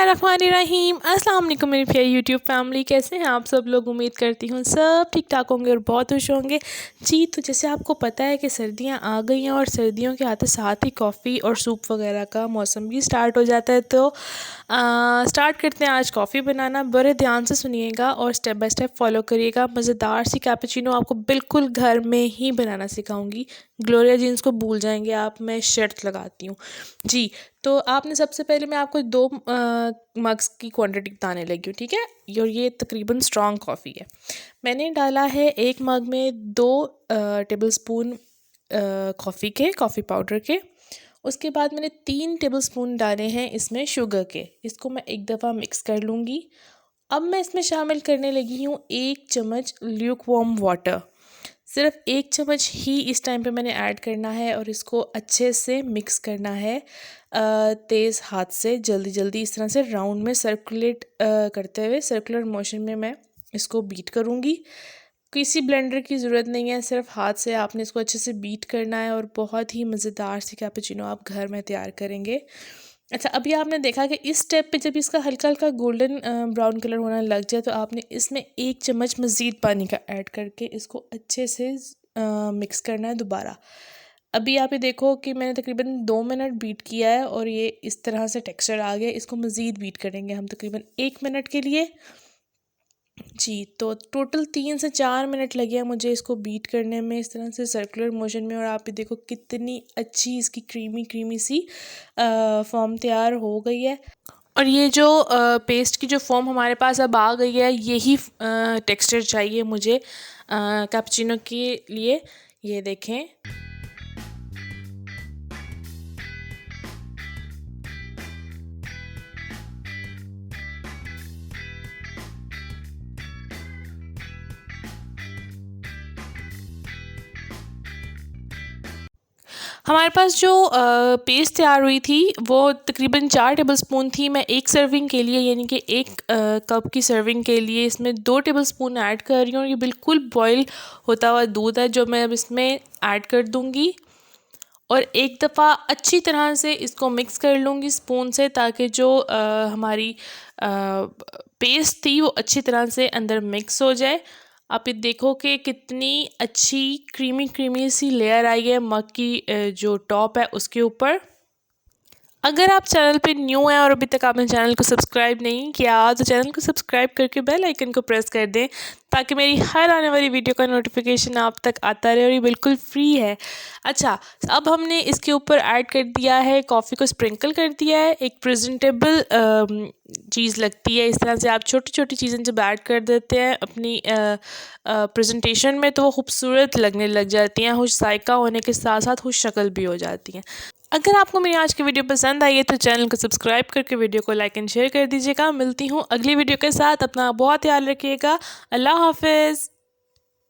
बिस्मिल्लाहिर्रहमानिर्रहीम। अस्सलाम वालेकुम मेरी प्यारी यूट्यूब फैमिली, कैसे हैं आप सब लोग। उम्मीद करती हूँ सब ठीक ठाक होंगे और बहुत खुश होंगे जी। तो जैसे आपको पता है कि सर्दियाँ आ गई हैं और सर्दियों के आते साथ ही कॉफ़ी और सूप वगैरह का मौसम भी स्टार्ट हो जाता है। तो स्टार्ट करते हैं आज कॉफ़ी बनाना। बड़े ध्यान से सुनिएगा और स्टेप बाय स्टेप फॉलो करिएगा। मज़ेदार सी कैपुचिनो आपको बिल्कुल घर में ही बनाना सिखाऊंगी। ग्लोरिया जीन्स को भूल जाएंगे आप, मैं शर्त लगाती हूँ जी। तो आपने सबसे पहले मैं आपको 2 मग्स की क्वांटिटी बताने लगी हूँ, ठीक है। और ये तकरीबन स्ट्रॉन्ग कॉफ़ी है। मैंने डाला है 1 मग में 2 टेबलस्पून कॉफ़ी पाउडर के। उसके बाद मैंने 3 टेबलस्पून डाले हैं इसमें शुगर के। इसको मैं एक दफ़ा मिक्स कर लूँगी। अब मैं इसमें शामिल करने लगी हूँ 1 चम्मच ल्यूक वार्म वाटर। सिर्फ 1 चम्मच ही इस टाइम पे मैंने ऐड करना है और इसको अच्छे से मिक्स करना है तेज़ हाथ से, जल्दी जल्दी इस तरह से राउंड में सर्कुलेट करते हुए सर्कुलर मोशन में मैं इसको बीट करूँगी। किसी ब्लेंडर की ज़रूरत नहीं है, सिर्फ हाथ से आपने इसको अच्छे से बीट करना है और बहुत ही मज़ेदार सी कैपुचिनो आप घर में तैयार करेंगे। अच्छा, अभी आपने देखा कि इस स्टेप पे जब इसका हल्का हल्का गोल्डन ब्राउन कलर होना लग जाए तो आपने इसमें 1 चम्मच मज़ीद पानी का ऐड करके इसको अच्छे से मिक्स करना है दोबारा। अभी आप ये देखो कि मैंने तकरीबन 2 मिनट बीट किया है और ये इस तरह से टेक्सचर आ गया। इसको मज़ीद बीट करेंगे हम तकरीबन 1 मिनट के लिए जी। तो टोटल 3 से 4 मिनट लगे हैं मुझे इसको बीट करने में इस तरह से सर्कुलर मोशन में। और आप ये देखो कितनी अच्छी इसकी क्रीमी सी फॉर्म तैयार हो गई है। और ये जो पेस्ट की जो फॉर्म हमारे पास अब आ गई है, यही टेक्सचर चाहिए मुझे कैपुचिनो के लिए। ये देखें, हमारे पास जो पेस्ट तैयार हुई थी वो तकरीबन 4 टेबलस्पून थी। मैं 1 सर्विंग के लिए यानी कि 1 कप की सर्विंग के लिए इसमें 2 टेबलस्पून ऐड कर रही हूँ। और ये बिल्कुल बॉयल होता हुआ दूध है जो मैं अब इसमें ऐड कर दूँगी और एक दफ़ा अच्छी तरह से इसको मिक्स कर लूँगी स्पून से, ताकि जो हमारी पेस्ट थी वो अच्छी तरह से अंदर मिक्स हो जाए। आप ये देखो कि कितनी अच्छी क्रीमी सी लेयर आई है मग की जो टॉप है उसके ऊपर। अगर आप चैनल पे न्यू हैं और अभी तक आपने चैनल को सब्सक्राइब नहीं किया तो चैनल को सब्सक्राइब करके बेल आइकन को प्रेस कर दें ताकि मेरी हर आने वाली वीडियो का नोटिफिकेशन आप तक आता रहे और ये बिल्कुल फ्री है। अच्छा, अब हमने इसके ऊपर ऐड कर दिया है कॉफ़ी को स्प्रिंकल कर दिया है। एक प्रेजेंटेबल चीज़ लगती है इस तरह से। आप छोटी छोटी चीज़ें जब ऐड कर देते हैं अपनी प्रेजेंटेशन में तो वो खूबसूरत लगने लग जाती हैं, खुश जायका होने के साथ साथ खुश शक्ल भी हो जाती हैं। अगर आपको मेरी आज की वीडियो पसंद आई है तो चैनल को सब्सक्राइब करके वीडियो को लाइक एंड शेयर कर दीजिएगा। मिलती हूँ अगली वीडियो के साथ। अपना बहुत ख्याल रखिएगा। अल्लाह हाफिज़।